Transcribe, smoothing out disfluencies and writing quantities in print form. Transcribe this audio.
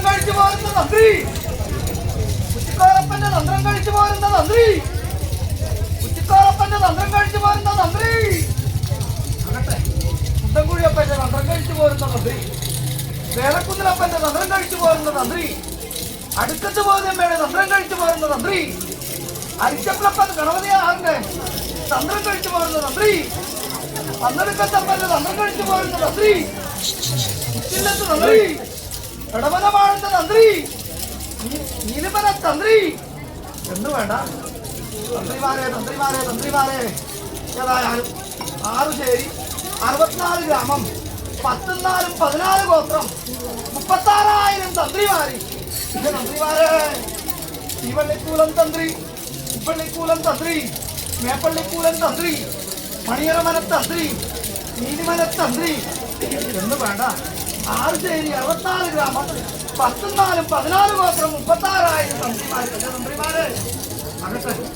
കഴിച്ചു പോരുന്ന തന്ത്രി, കുറ്റിക്കാലപ്പന്റെ തന്ത്രം കഴിച്ചു പോരുന്ന തന്ത്രി, കുറ്റിക്കാലപ്പന്റെ തന്ത്രം കഴിച്ചു പോരുന്ന തന്ത്രി, ആകട്ടെ കുണ്ടൻകുഴിയപ്പന്റെ തന്ത്രം കഴിച്ചു പോരുന്ന തന്ത്രി, വേലക്കുന്നിലപ്പന്റെ തന്ത്രം കഴിച്ചു പോരുന്ന തന്ത്രി, അടുക്കത്ത് പോയമ്മയുടെ തന്ത്രം കഴിച്ചു പോരുന്ന തന്ത്രി, അരിച്ചപ്പളപ്പൻ ഗണപതിയാറിന്റെ തന്ത്രം കഴിച്ചു പോരുന്ന തന്ത്രി, പന്തടുക്കത്തപ്പന്റെ തന്ത്രം കഴിച്ചു പോരുന്ന തന്ത്രി, ഉച്ചില്ലത്ത് തന്ത്രി, ഇടവന വാഴുന്ന തന്ത്രി, നീലിമന തന്ത്രി എന്ന് വേണ്ട. തന്ത്രിമാരെ തന്ത്രിമാരെ തന്ത്രിമാരെ ഏതായാലും 6 ചേരി 64 ഗ്രാമം 14 14 ഗോത്രം 36,000 തന്ത്രിമാര്. തന്ത്രിമാരെ തീവള്ളിക്കൂലം തന്ത്രി, ഉപ്പള്ളിക്കൂലം തന്ത്രി, മേപ്പള്ളിക്കൂലം തന്ത്രി, മണിയറമന തന്ത്രി, നീലിമല തന്ത്രി എന്ന് വേണ്ട. 6 ചേരി 64 ഗ്രാമം 14 14 ഗോത്രം 36,000 തന്ത്രിമാര്. തന്ത്രിമാരെ ആകട്ടെ.